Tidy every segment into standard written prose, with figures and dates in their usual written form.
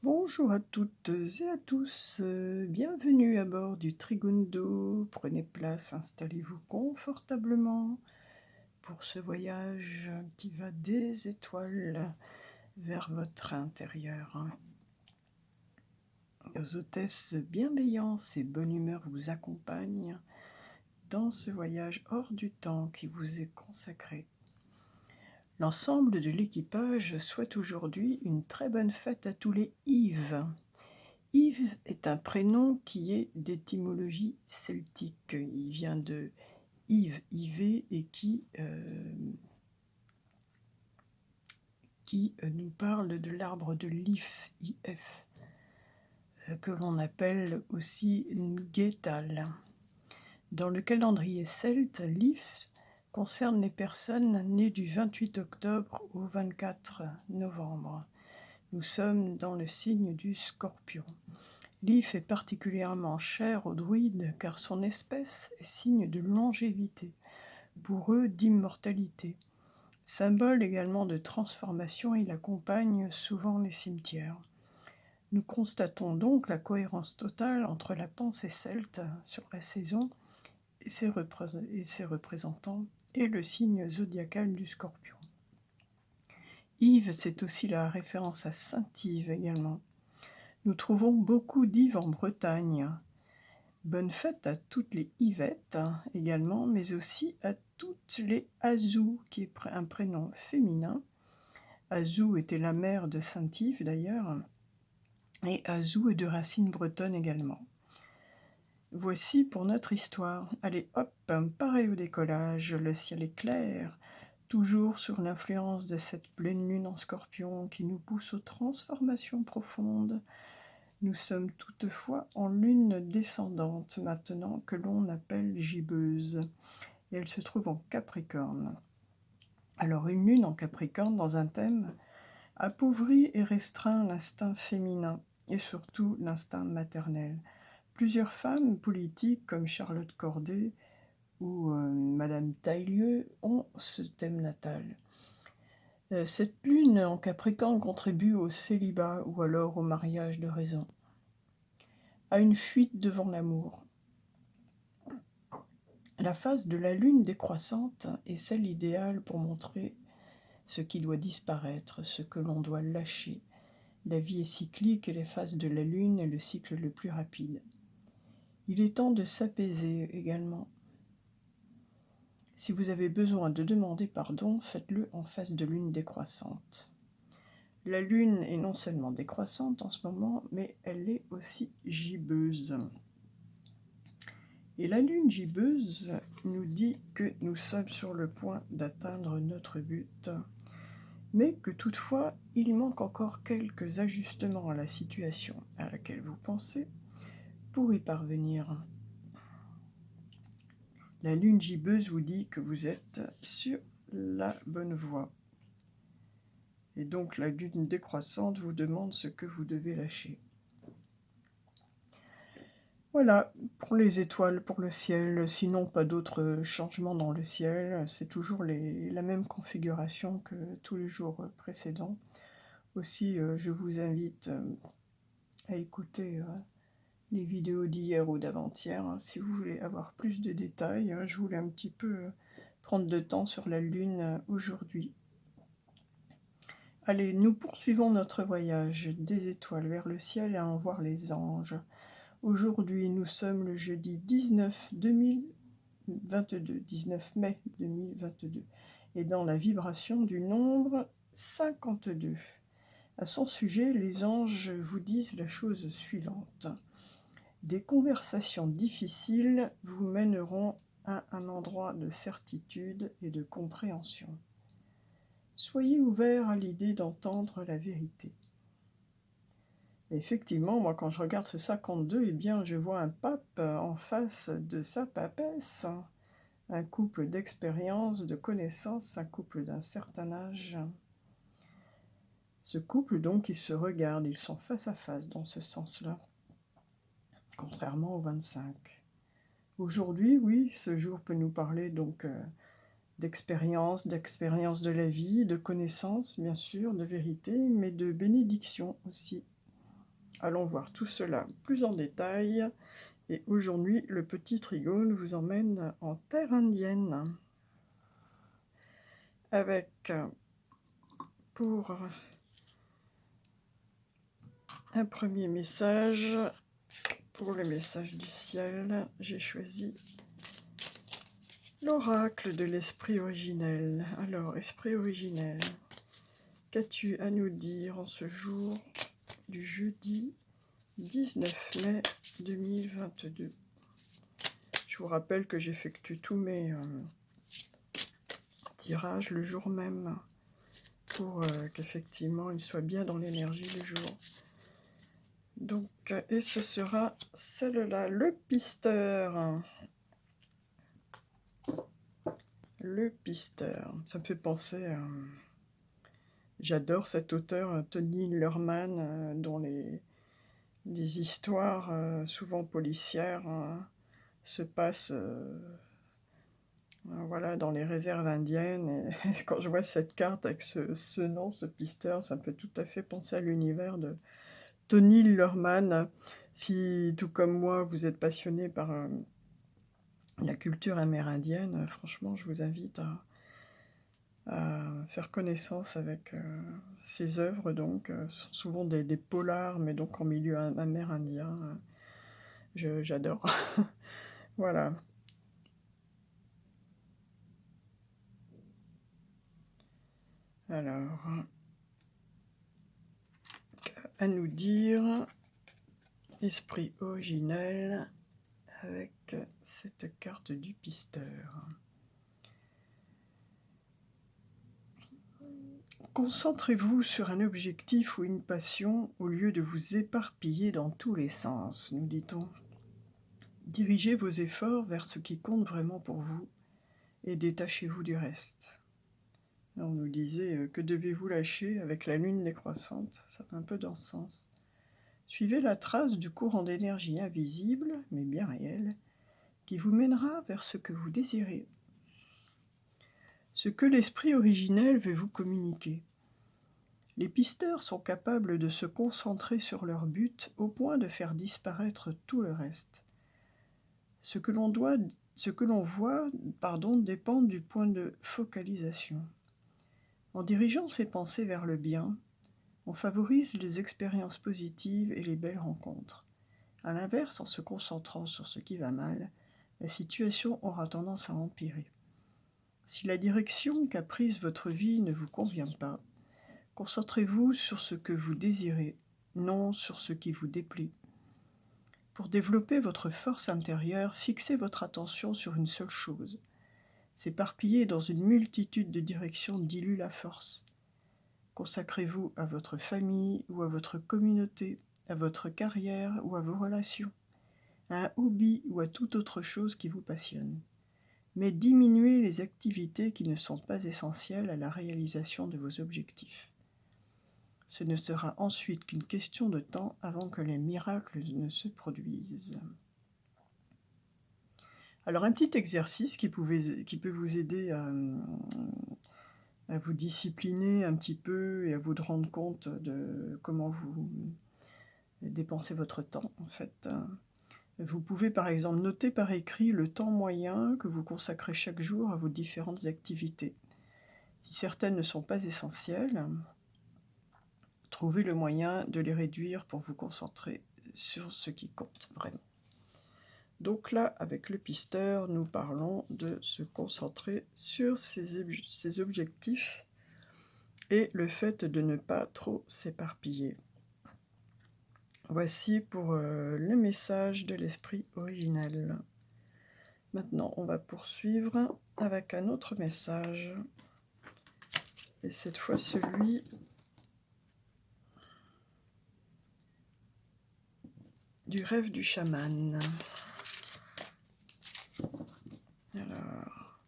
Bonjour à toutes et à tous, bienvenue à bord du Trigundo. Prenez place, installez-vous confortablement pour ce voyage qui va des étoiles vers votre intérieur. Nos hôtesses bienveillance et bonne humeur vous accompagnent dans ce voyage hors du temps qui vous est consacré. L'ensemble de l'équipage souhaite aujourd'hui une très bonne fête à tous les Yves. Yves est un prénom qui est d'étymologie celtique. Il vient de Yves, Yvé, et qui nous parle de l'arbre de l'if, IF, que l'on appelle aussi Ngétal. Dans le calendrier celte, l'if concerne les personnes nées du 28 octobre au 24 novembre. Nous sommes dans le signe du Scorpion. L'if est particulièrement cher aux druides car son espèce est signe de longévité, pour eux d'immortalité. Symbole également de transformation, il accompagne souvent les cimetières. Nous constatons donc la cohérence totale entre la pensée celte sur la saison et ses représentants et le signe zodiacal du Scorpion. Yves, c'est aussi la référence à Saint-Yves également. Nous trouvons beaucoup d'Yves en Bretagne. Bonne fête à toutes les Yvettes également, mais aussi à toutes les Azou, qui est un prénom féminin. Azou était la mère de Saint-Yves d'ailleurs, et Azou est de racine bretonne également. Voici pour notre histoire. Allez hop, pareil au décollage, le ciel est clair, toujours sur l'influence de cette pleine lune en Scorpion qui nous pousse aux transformations profondes. Nous sommes toutefois en lune descendante maintenant, que l'on appelle gibbeuse, et elle se trouve en Capricorne. Alors une lune en Capricorne dans un thème appauvrit et restreint l'instinct féminin et surtout l'instinct maternel. Plusieurs femmes politiques comme Charlotte Corday ou Madame Taillieu ont ce thème natal. Cette lune en Capricorne contribue au célibat ou alors au mariage de raison, à une fuite devant l'amour. La phase de la lune décroissante est celle idéale pour montrer ce qui doit disparaître, ce que l'on doit lâcher. La vie est cyclique et les phases de la lune est le cycle le plus rapide. Il est temps de s'apaiser également. Si vous avez besoin de demander pardon, faites-le en phase de lune décroissante. La lune est non seulement décroissante en ce moment, mais elle est aussi gibbeuse. Et la lune gibbeuse nous dit que nous sommes sur le point d'atteindre notre but, mais que toutefois, il manque encore quelques ajustements à la situation à laquelle vous pensez pour y parvenir. La lune gibbeuse vous dit que vous êtes sur la bonne voie. Et donc la lune décroissante vous demande ce que vous devez lâcher. Voilà, pour les étoiles, pour le ciel, sinon pas d'autres changements dans le ciel, c'est toujours la même configuration que tous les jours précédents. Aussi, je vous invite à écouter les vidéos d'hier ou d'avant-hier, si vous voulez avoir plus de détails. Je voulais un petit peu prendre de temps sur la Lune aujourd'hui. Allez, nous poursuivons notre voyage des étoiles vers le ciel et à en voir les anges. Aujourd'hui, nous sommes le jeudi 19 mai 2022, et dans la vibration du nombre 52. À son sujet, les anges vous disent la chose suivante. Des conversations difficiles vous mèneront à un endroit de certitude et de compréhension. Soyez ouverts à l'idée d'entendre la vérité. Effectivement, moi, quand je regarde ce 52, eh bien, je vois un pape en face de sa papesse. Un couple d'expérience, de connaissances, un couple d'un certain âge. Ce couple, donc, ils se regardent, ils sont face à face dans ce sens-là, contrairement au 25. Aujourd'hui, oui, ce jour peut nous parler donc d'expérience de la vie, de connaissance, bien sûr, de vérité, mais de bénédiction aussi. allons voir tout cela plus en détail. Et aujourd'hui, le petit Trigone vous emmène en terre indienne avec, pour un premier message, pour le message du ciel, j'ai choisi l'oracle de l'esprit originel. Alors, esprit originel, qu'as-tu à nous dire en ce jour du jeudi 19 mai 2022? Je vous rappelle que j'effectue tous mes tirages le jour même pour qu'effectivement il soit bien dans l'énergie le jour. Donc, et ce sera celle-là, le pisteur. Le pisteur. Ça me fait penser à... J'adore cet auteur, Tony Lerman, dont les histoires, souvent policières, se passent voilà, dans les réserves indiennes. Et quand je vois cette carte avec ce nom, ce pisteur, ça me fait tout à fait penser à l'univers de Tony Lerman. Si, tout comme moi, vous êtes passionné par la culture amérindienne, franchement, je vous invite à faire connaissance avec ces œuvres, donc souvent des polars, mais donc en milieu amérindien. J'adore. Voilà. Alors, à nous dire, esprit originel avec cette carte du pisteur. Concentrez-vous sur un objectif ou une passion au lieu de vous éparpiller dans tous les sens, nous dit-on. Dirigez vos efforts vers ce qui compte vraiment pour vous et détachez-vous du reste. On nous disait que devez-vous lâcher avec la lune décroissante, ça va un peu dans ce sens. Suivez la trace du courant d'énergie invisible, mais bien réel, qui vous mènera vers ce que vous désirez. Ce que l'esprit originel veut vous communiquer. Les pisteurs sont capables de se concentrer sur leur but au point de faire disparaître tout le reste. Ce que l'on voit, dépend du point de focalisation. En dirigeant ses pensées vers le bien, on favorise les expériences positives et les belles rencontres. A l'inverse, en se concentrant sur ce qui va mal, la situation aura tendance à empirer. Si la direction qu'a prise votre vie ne vous convient pas, concentrez-vous sur ce que vous désirez, non sur ce qui vous déplaît. Pour développer votre force intérieure, fixez votre attention sur une seule chose. S'éparpiller dans une multitude de directions dilue la force. Consacrez-vous à votre famille ou à votre communauté, à votre carrière ou à vos relations, à un hobby ou à toute autre chose qui vous passionne. Mais diminuez les activités qui ne sont pas essentielles à la réalisation de vos objectifs. Ce ne sera ensuite qu'une question de temps avant que les miracles ne se produisent. Alors un petit exercice qui peut vous aider à vous discipliner un petit peu et à vous rendre compte de comment vous dépensez votre temps en fait. Vous pouvez par exemple noter par écrit le temps moyen que vous consacrez chaque jour à vos différentes activités. Si certaines ne sont pas essentielles, trouvez le moyen de les réduire pour vous concentrer sur ce qui compte vraiment. Donc là, avec le pisteur, nous parlons de se concentrer sur ses objectifs et le fait de ne pas trop s'éparpiller. Voici pour le message de l'esprit originel. Maintenant, on va poursuivre avec un autre message. Et cette fois, celui du rêve du chaman. Alors,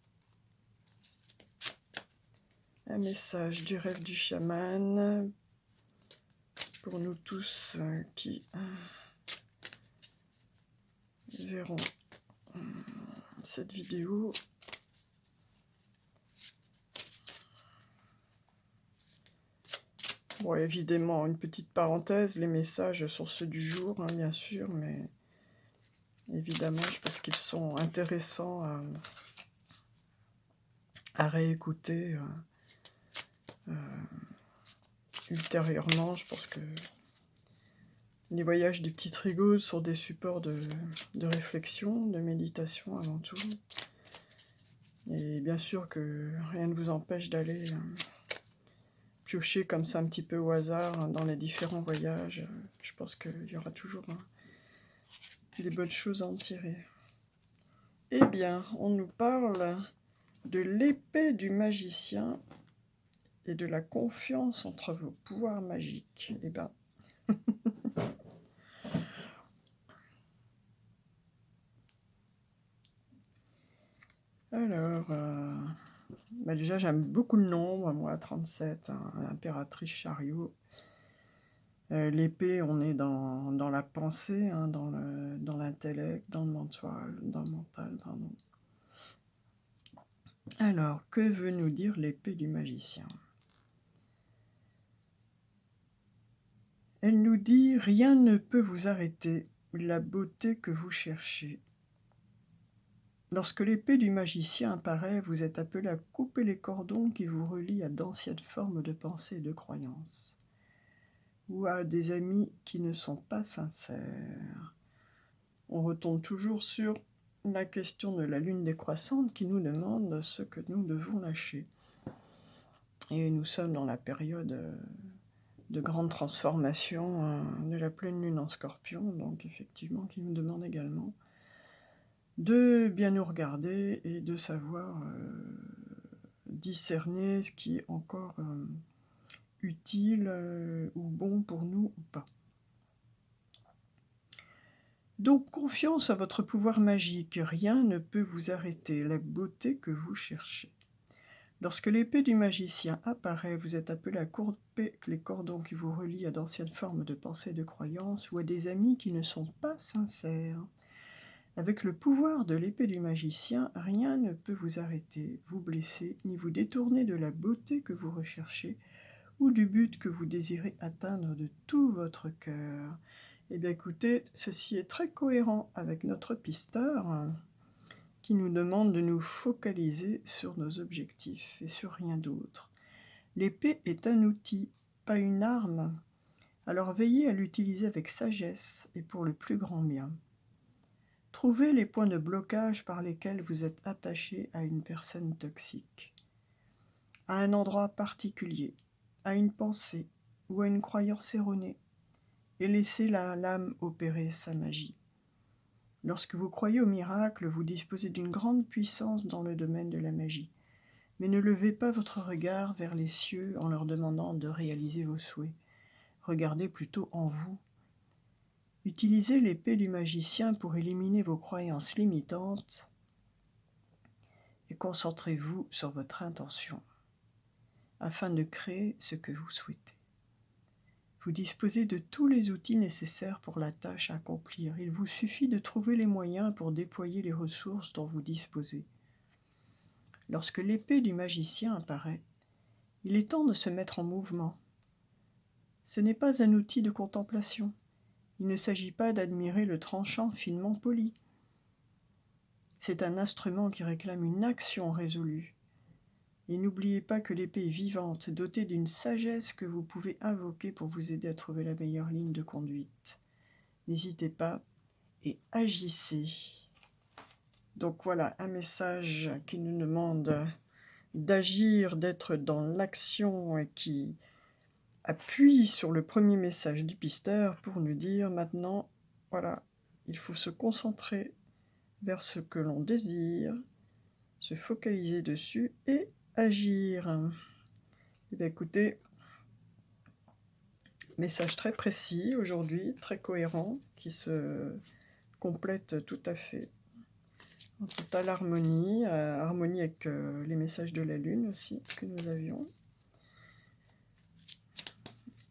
un message du rêve du chaman pour nous tous qui verront cette vidéo. Bon, évidemment, une petite parenthèse, les messages sont ceux du jour, hein, bien sûr, mais évidemment, je pense qu'ils sont intéressants à réécouter ultérieurement. Je pense que les voyages du petit Trigo sont des supports de réflexion, de méditation avant tout. Et bien sûr que rien ne vous empêche d'aller piocher comme ça un petit peu au hasard dans les différents voyages. Je pense qu'il y aura toujours des bonnes choses à en tirer. Eh bien, on nous parle de l'épée du magicien et de la confiance entre vos pouvoirs magiques. Eh bien, alors, déjà j'aime beaucoup le nombre, moi 37, hein, impératrice chariot. L'épée, on est dans la pensée, hein, dans l'intellect, dans le mental, pardon. Alors, que veut nous dire l'épée du magicien? Elle nous dit « Rien ne peut vous arrêter, la beauté que vous cherchez. » Lorsque l'épée du magicien apparaît, vous êtes appelé à couper les cordons qui vous relient à d'anciennes formes de pensée et de croyances, ou à des amis qui ne sont pas sincères. On retombe toujours sur la question de la lune décroissante qui nous demande ce que nous devons lâcher. Et nous sommes dans la période de grande transformation de la pleine lune en Scorpion, donc effectivement qui nous demande également de bien nous regarder et de savoir discerner ce qui est encore utile ou bon pour nous ou pas. Donc confiance à votre pouvoir magique, rien ne peut vous arrêter, la beauté que vous cherchez. Lorsque l'épée du magicien apparaît, vous êtes appelé à couper les cordons qui vous relient à d'anciennes formes de pensée et de croyances ou à des amis qui ne sont pas sincères. Avec le pouvoir de l'épée du magicien, rien ne peut vous arrêter, vous blesser, ni vous détourner de la beauté que vous recherchez ou du but que vous désirez atteindre de tout votre cœur. Eh bien écoutez, ceci est très cohérent avec notre pisteur qui nous demande de nous focaliser sur nos objectifs et sur rien d'autre. L'épée est un outil, pas une arme, alors veillez à l'utiliser avec sagesse et pour le plus grand bien. Trouvez les points de blocage par lesquels vous êtes attaché à une personne toxique, à un endroit particulier, à une pensée ou à une croyance erronée, et laissez l'âme opérer sa magie. Lorsque vous croyez au miracle, vous disposez d'une grande puissance dans le domaine de la magie. Mais ne levez pas votre regard vers les cieux en leur demandant de réaliser vos souhaits. Regardez plutôt en vous. Utilisez l'épée du magicien pour éliminer vos croyances limitantes et concentrez-vous sur votre intention afin de créer ce que vous souhaitez. Vous disposez de tous les outils nécessaires pour la tâche à accomplir. Il vous suffit de trouver les moyens pour déployer les ressources dont vous disposez. Lorsque l'épée du magicien apparaît, il est temps de se mettre en mouvement. Ce n'est pas un outil de contemplation. Il ne s'agit pas d'admirer le tranchant finement poli. C'est un instrument qui réclame une action résolue. Et n'oubliez pas que l'épée est vivante, dotée d'une sagesse que vous pouvez invoquer pour vous aider à trouver la meilleure ligne de conduite. N'hésitez pas et agissez. Donc voilà, un message qui nous demande d'agir, d'être dans l'action et qui appuie sur le premier message du pisteur pour nous dire maintenant, voilà, il faut se concentrer vers ce que l'on désire, se focaliser dessus et agir. Eh bien, écoutez, message très précis aujourd'hui, très cohérent, qui se complète tout à fait, en totale harmonie, harmonie avec les messages de la Lune aussi que nous avions.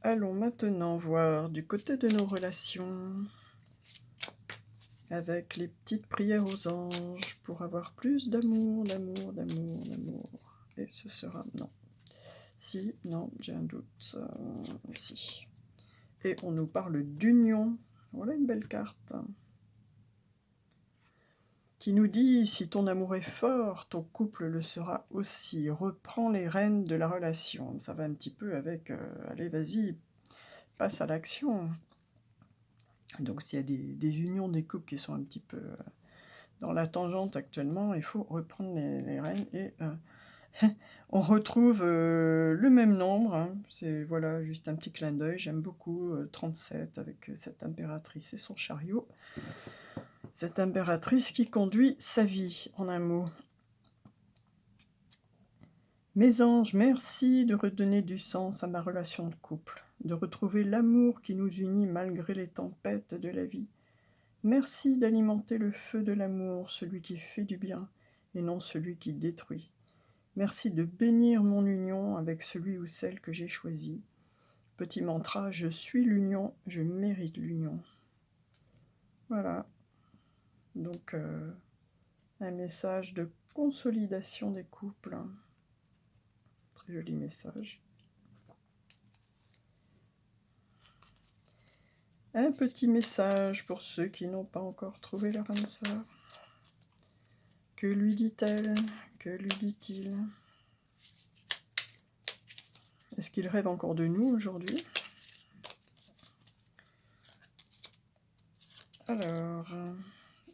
Allons maintenant voir du côté de nos relations, avec les petites prières aux anges pour avoir plus d'amour, d'amour, d'amour, d'amour. Et ce sera non. Si, non, j'ai un doute. Si. Et on nous parle d'union. Voilà une belle carte. Qui nous dit, si ton amour est fort, ton couple le sera aussi. Reprends les rênes de la relation. Ça va un petit peu avec, allez, vas-y, passe à l'action. Donc s'il y a des unions, des couples qui sont un petit peu dans la tangente actuellement, il faut reprendre les rênes et on retrouve le même nombre. Hein. C'est voilà, juste un petit clin d'œil. J'aime beaucoup 37 avec cette impératrice et son chariot. Cette impératrice qui conduit sa vie, en un mot. Mes anges, merci de redonner du sens à ma relation de couple, de retrouver l'amour qui nous unit malgré les tempêtes de la vie. Merci d'alimenter le feu de l'amour, celui qui fait du bien et non celui qui détruit. Merci de bénir mon union avec celui ou celle que j'ai choisi. Petit mantra, je suis l'union, je mérite l'union. Voilà. Donc, un message de consolidation des couples. Très joli message. Un petit message pour ceux qui n'ont pas encore trouvé leur âme sœur. Que lui dit-elle? Que lui dit-il? Est-ce qu'il rêve encore de nous aujourd'hui? Alors,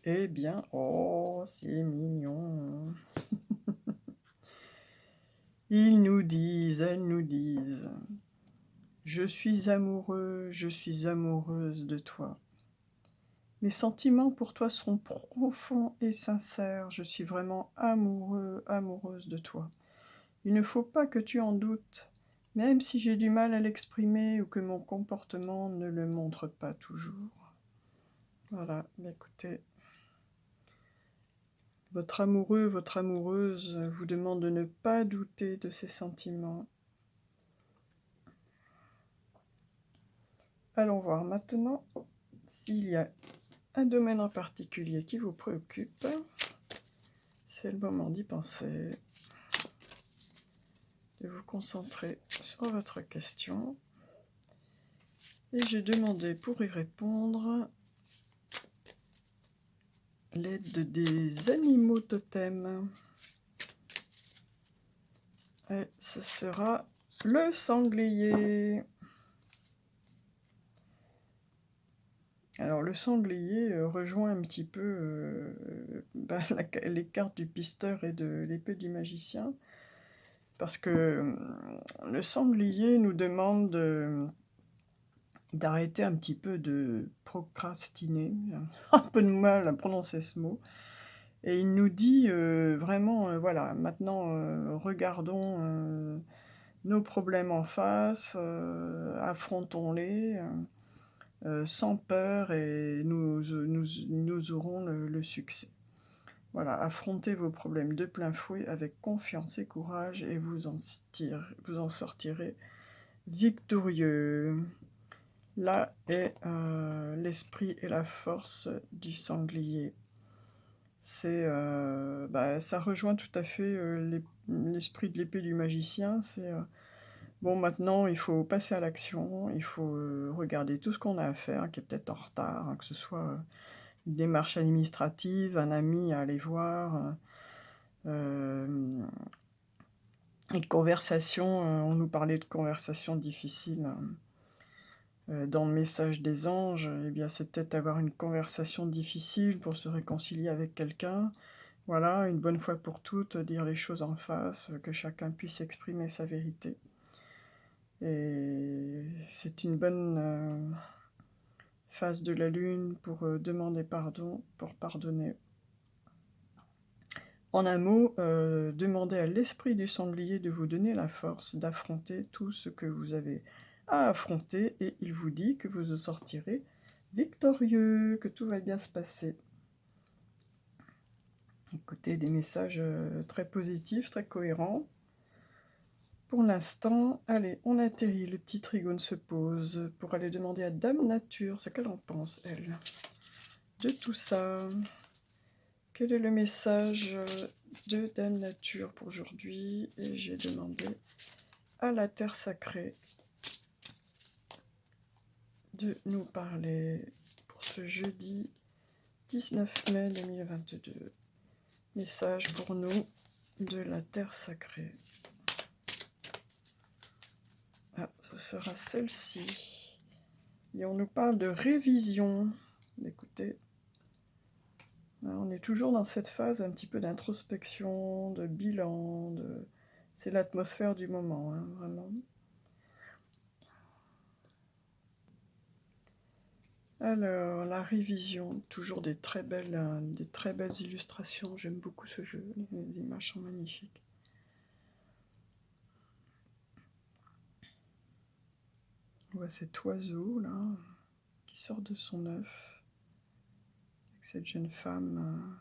eh bien, oh, c'est mignon. Ils nous disent, elles nous disent, je suis amoureux, je suis amoureuse de toi. Mes sentiments pour toi seront profonds et sincères, je suis vraiment amoureux, amoureuse de toi. Il ne faut pas que tu en doutes, même si j'ai du mal à l'exprimer ou que mon comportement ne le montre pas toujours. Voilà, écoutez, votre amoureux, votre amoureuse vous demande de ne pas douter de ses sentiments. Allons voir maintenant s'il y a un domaine en particulier qui vous préoccupe. C'est le moment d'y penser, de vous concentrer sur votre question. Et j'ai demandé pour y répondre l'aide des animaux totems. Et ce sera le sanglier. Alors le sanglier rejoint un petit peu les cartes du pisteur et de l'épée du magicien, parce que le sanglier nous demande d'arrêter un petit peu de procrastiner, un peu de mal à prononcer ce mot, et il nous dit vraiment, voilà, maintenant regardons nos problèmes en face, affrontons-les, sans peur et nous aurons le succès. Voilà, affrontez vos problèmes de plein fouet avec confiance et courage et vous en sortirez victorieux. Là est l'esprit et la force du sanglier. Ça rejoint tout à fait l'esprit de l'épée du magicien. C'est bon, maintenant il faut passer à l'action, il faut regarder tout ce qu'on a à faire, qui est peut-être en retard, hein, que ce soit une démarche administrative, un ami à aller voir, une conversation, on nous parlait de conversations difficiles dans le message des anges, eh bien c'est peut-être avoir une conversation difficile pour se réconcilier avec quelqu'un. Voilà, une bonne fois pour toutes, dire les choses en face, que chacun puisse exprimer sa vérité. Et c'est une bonne phase de la lune pour demander pardon, pour pardonner. En un mot, demandez à l'esprit du sanglier de vous donner la force d'affronter tout ce que vous avez à affronter, et il vous dit que vous en sortirez victorieux, que tout va bien se passer. Écoutez, des messages très positifs, très cohérents. Pour l'instant, allez, on atterrit, le petit trigone se pose pour aller demander à Dame Nature ce qu'elle en pense, elle, de tout ça. Quel est le message de Dame Nature pour aujourd'hui? Et j'ai demandé à la terre sacrée de nous parler pour ce jeudi 19 mai 2022. Message pour nous de la terre sacrée. Ah, ce sera celle-ci. Et on nous parle de révision. Écoutez, on est toujours dans cette phase un petit peu d'introspection, de bilan, c'est l'atmosphère du moment, hein, vraiment. Alors, la révision, toujours des très belles illustrations. J'aime beaucoup ce jeu, les images sont magnifiques. On voit cet oiseau là qui sort de son œuf avec cette jeune femme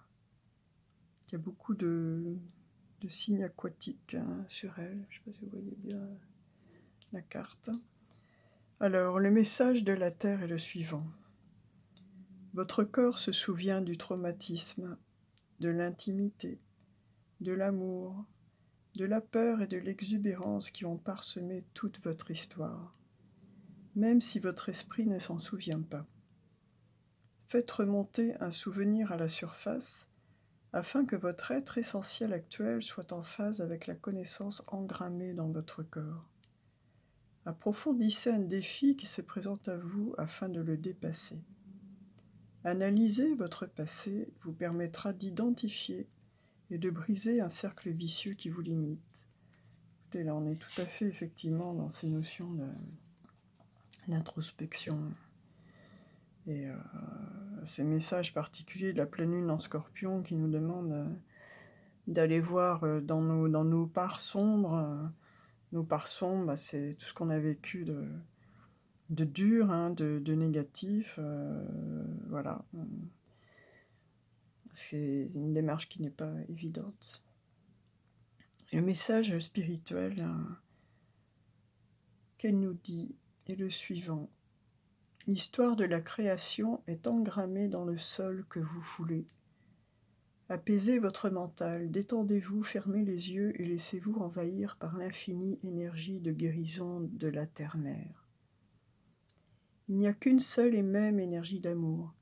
qui a beaucoup de signes aquatiques sur elle. Je ne sais pas si vous voyez bien la carte. Alors, le message de la Terre est le suivant. Votre corps se souvient du traumatisme, de l'intimité, de l'amour, de la peur et de l'exubérance qui ont parsemé toute votre histoire, même si votre esprit ne s'en souvient pas. Faites remonter un souvenir à la surface afin que votre être essentiel actuel soit en phase avec la connaissance engrammée dans votre corps. Approfondissez un défi qui se présente à vous afin de le dépasser. Analyser votre passé vous permettra d'identifier et de briser un cercle vicieux qui vous limite. Écoutez, là, on est tout à fait effectivement dans ces notions d'introspection. Et ces messages particuliers de la pleine lune en Scorpion qui nous demandent d'aller voir dans nos parts sombres. Nos parts sombres, c'est tout ce qu'on a vécu de dur, de négatif. Voilà. C'est une démarche qui n'est pas évidente. Et le message spirituel qu'elle nous dit est le suivant. L'histoire de la création est engrammée dans le sol que vous foulez. Apaisez votre mental, détendez-vous, fermez les yeux et laissez-vous envahir par l'infinie énergie de guérison de la terre-mère. Il n'y a qu'une seule et même énergie d'amour,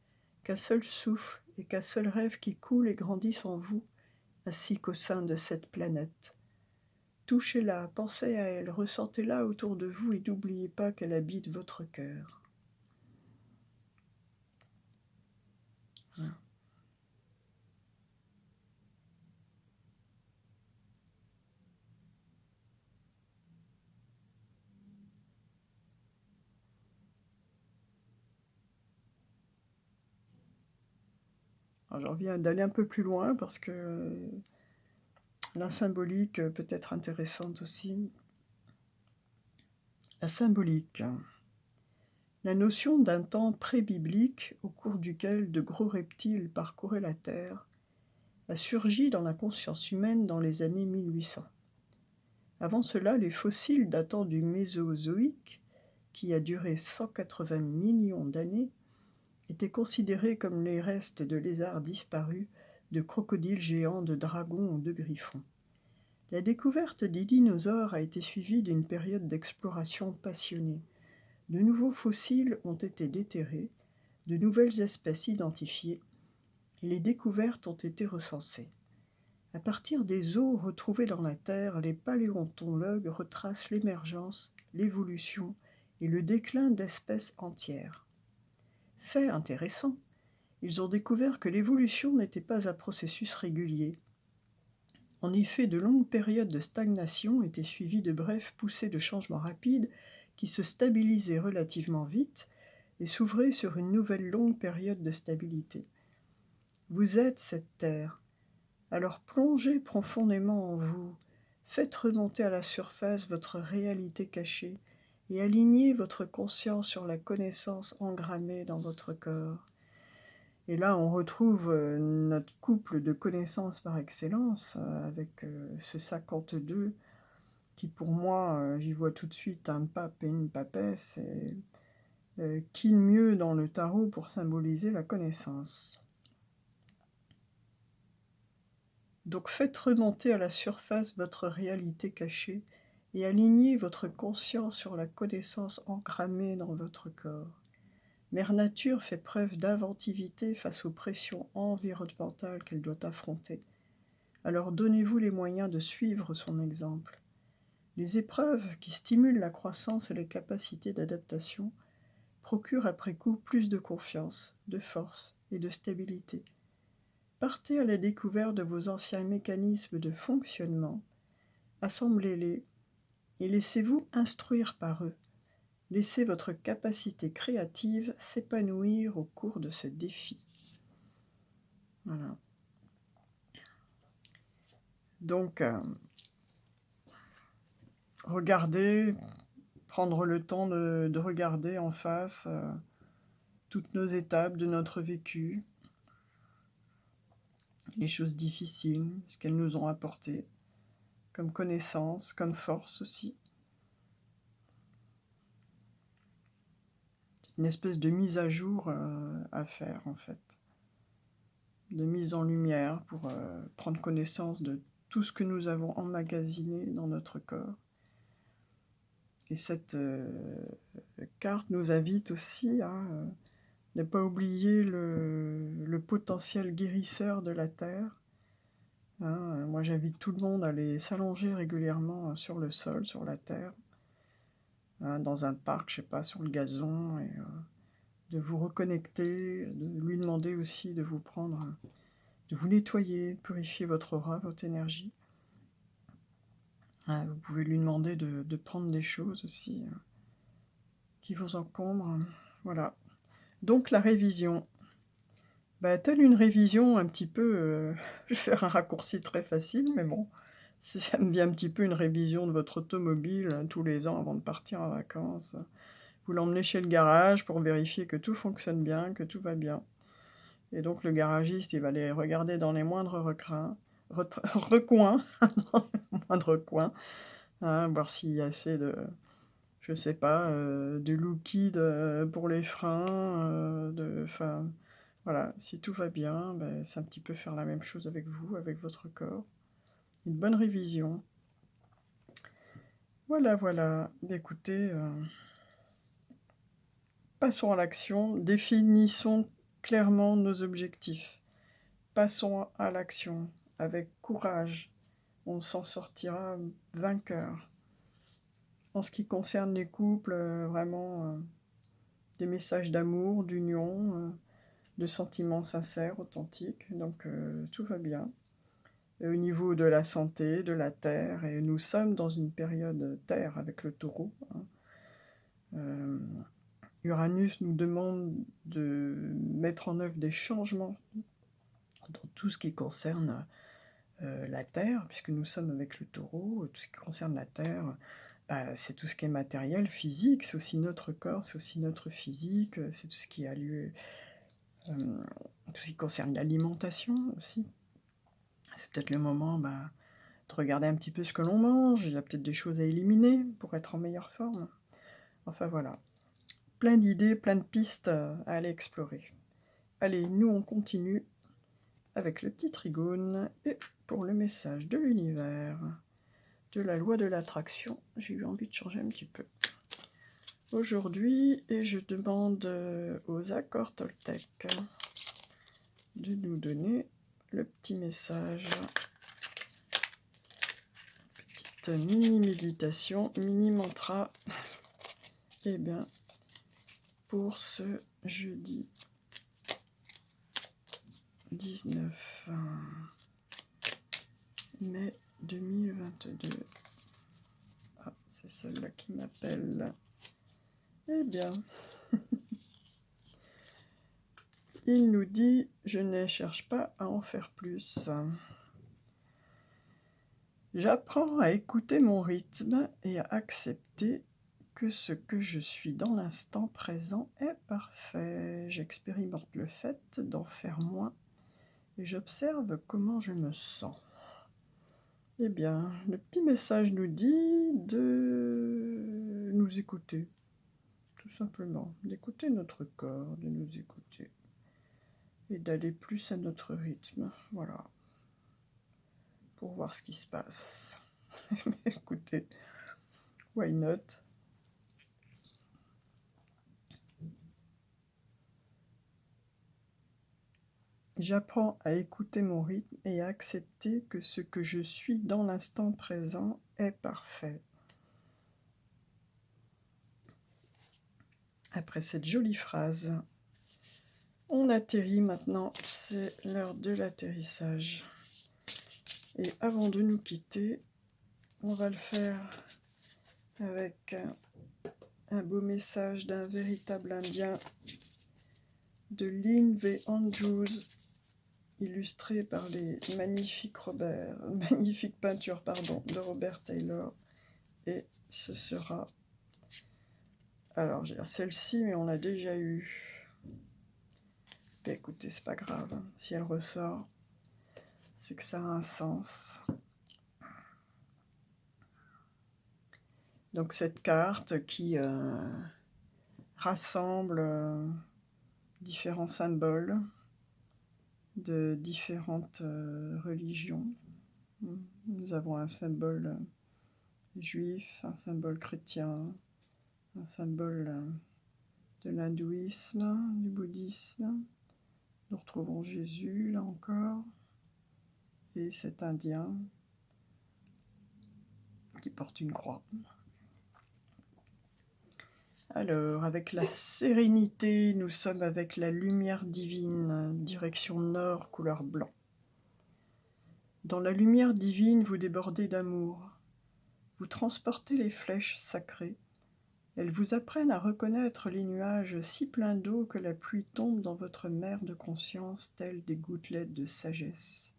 qu'un seul souffle et qu'un seul rêve qui coule et grandissent en vous, ainsi qu'au sein de cette planète. Touchez-la, pensez à elle, ressentez-la autour de vous et n'oubliez pas qu'elle habite votre cœur. Voilà. Alors, j'ai envie d'aller un peu plus loin parce que la symbolique peut être intéressante aussi. La symbolique. La notion d'un temps pré-biblique au cours duquel de gros reptiles parcouraient la Terre a surgi dans la conscience humaine dans les années 1800. Avant cela, les fossiles datant du Mésozoïque, qui a duré 180 millions d'années, étaient considérés comme les restes de lézards disparus, de crocodiles géants, de dragons ou de griffons. La découverte des dinosaures a été suivie d'une période d'exploration passionnée. De nouveaux fossiles ont été déterrés, de nouvelles espèces identifiées, et les découvertes ont été recensées. À partir des os retrouvés dans la Terre, les paléontologues retracent l'émergence, l'évolution et le déclin d'espèces entières. Fait intéressant, ils ont découvert que l'évolution n'était pas un processus régulier. En effet, de longues périodes de stagnation étaient suivies de brèves poussées de changements rapides qui se stabilisaient relativement vite et s'ouvraient sur une nouvelle longue période de stabilité. Vous êtes cette Terre. Alors plongez profondément en vous, faites remonter à la surface votre réalité cachée et alignez votre conscience sur la connaissance engrammée dans votre corps. Et là, on retrouve notre couple de connaissances par excellence, avec ce 52, qui pour moi, j'y vois tout de suite un pape et une papesse, et qui mieux dans le tarot pour symboliser la connaissance. Donc faites remonter à la surface votre réalité cachée et alignez votre conscience sur la connaissance engrammée dans votre corps. Mère Nature fait preuve d'inventivité face aux pressions environnementales qu'elle doit affronter. Alors donnez-vous les moyens de suivre son exemple. Les épreuves qui stimulent la croissance et les capacités d'adaptation procurent après coup plus de confiance, de force et de stabilité. Partez à la découverte de vos anciens mécanismes de fonctionnement, assemblez-les et laissez-vous instruire par eux. Laissez votre capacité créative s'épanouir au cours de ce défi. Voilà. Donc, regardez, prendre le temps de regarder en face toutes nos étapes de notre vécu, les choses difficiles, ce qu'elles nous ont apporté, comme connaissance, comme force aussi. Une espèce de mise à jour à faire en fait, de mise en lumière pour prendre connaissance de tout ce que nous avons emmagasiné dans notre corps. Et cette carte nous invite aussi à ne pas oublier le potentiel guérisseur de la Terre. Moi j'invite tout le monde à aller s'allonger régulièrement sur le sol, sur la Terre, dans un parc, je sais pas, sur le gazon, et de vous reconnecter, de lui demander aussi de vous prendre, de vous nettoyer, de purifier votre aura, votre énergie. Vous pouvez lui demander de prendre des choses aussi qui vous encombrent. Voilà. Donc la révision. Telle une révision un petit peu, je vais faire un raccourci très facile, mais bon, ça me dit un petit peu une révision de votre automobile tous les ans avant de partir en vacances. Vous l'emmenez chez le garage pour vérifier que tout fonctionne bien, que tout va bien. Et donc le garagiste, il va aller regarder dans les moindres recoins, dans les moindres coins, voir s'il y a assez de, je sais pas, de liquide pour les freins, enfin, voilà, si tout va bien, c'est un petit peu faire la même chose avec vous, avec votre corps. Une bonne révision. Voilà. Écoutez, passons à l'action, définissons clairement nos objectifs. Passons à l'action, avec courage. On s'en sortira vainqueur. En ce qui concerne les couples, vraiment des messages d'amour, d'union, de sentiments sincères, authentiques. Donc tout va bien. Et au niveau de la santé, de la Terre, et nous sommes dans une période Terre avec le Taureau. Uranus nous demande de mettre en œuvre des changements dans tout ce qui concerne la Terre, puisque nous sommes avec le Taureau. Tout ce qui concerne la Terre, c'est tout ce qui est matériel, physique, c'est aussi notre corps, c'est aussi notre physique, c'est tout ce qui a lieu, tout ce qui concerne l'alimentation aussi. C'est peut-être le moment de regarder un petit peu ce que l'on mange, il y a peut-être des choses à éliminer pour être en meilleure forme. Enfin voilà, plein d'idées, plein de pistes à aller explorer. Allez, nous on continue avec le petit trigone, et pour le message de l'univers, de la loi de l'attraction, j'ai eu envie de changer un petit peu aujourd'hui, et je demande aux accords Toltec de nous donner le petit message. Petite mini méditation, mini mantra, et bien pour ce jeudi 19 mai 2022. C'est celle-là qui m'appelle. Eh bien, il nous dit « Je ne cherche pas à en faire plus. J'apprends à écouter mon rythme et à accepter que ce que je suis dans l'instant présent est parfait. J'expérimente le fait d'en faire moins et j'observe comment je me sens. » Eh bien, le petit message nous dit de nous écouter, tout simplement, d'écouter notre corps, de nous écouter et d'aller plus à notre rythme, voilà, pour voir ce qui se passe. Écoutez, Why not? J'apprends à écouter mon rythme et à accepter que ce que je suis dans l'instant présent est parfait. Après cette jolie phrase, on atterrit maintenant, c'est l'heure de l'atterrissage. Et avant de nous quitter, on va le faire avec un beau message d'un véritable Indien, de Lin V. Andrews, illustré par les magnifiques peintures de Robert Taylor. Et ce sera... Alors, j'ai celle-ci, mais on l'a déjà eue. Ben, écoutez, c'est pas grave. Hein. Si elle ressort, c'est que ça a un sens. Donc, cette carte qui rassemble différents symboles de différentes religions. Nous avons un symbole juif, un symbole chrétien, un symbole de l'hindouisme, du bouddhisme. Nous retrouvons Jésus, là encore, et cet Indien qui porte une croix. Alors, avec la sérénité, nous sommes avec la lumière divine, direction nord, couleur blanc. Dans la lumière divine, vous débordez d'amour. Vous transportez les flèches sacrées. Elles vous apprennent à reconnaître les nuages si pleins d'eau que la pluie tombe dans votre mer de conscience telles des gouttelettes de sagesse.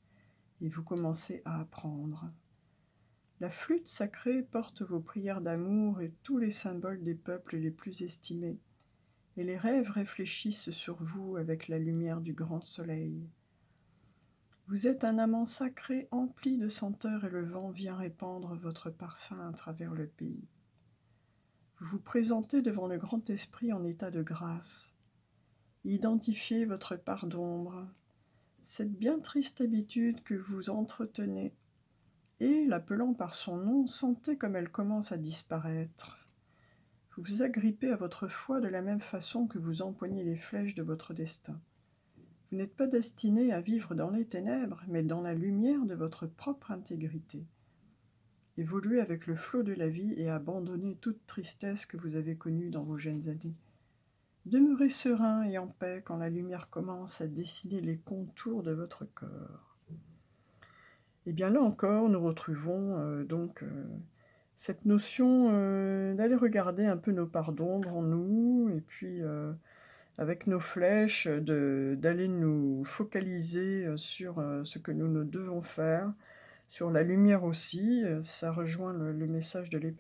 Et vous commencez à apprendre. La flûte sacrée porte vos prières d'amour et tous les symboles des peuples les plus estimés. Et les rêves réfléchissent sur vous avec la lumière du grand soleil. Vous êtes un amant sacré empli de senteurs et le vent vient répandre votre parfum à travers le pays. Vous vous présentez devant le grand esprit en état de grâce. Identifiez votre part d'ombre, cette bien triste habitude que vous entretenez, et, l'appelant par son nom, sentez comme elle commence à disparaître. Vous vous agrippez à votre foi de la même façon que vous empoignez les flèches de votre destin. Vous n'êtes pas destiné à vivre dans les ténèbres, mais dans la lumière de votre propre intégrité. Évoluez avec le flot de la vie et abandonnez toute tristesse que vous avez connue dans vos jeunes années. Demeurez serein et en paix quand la lumière commence à dessiner les contours de votre corps. Et bien là encore, nous retrouvons cette notion d'aller regarder un peu nos parts d'ombre en nous, et puis avec nos flèches, d'aller nous focaliser sur ce que nous devons faire, sur la lumière aussi. Ça rejoint le message de l'épée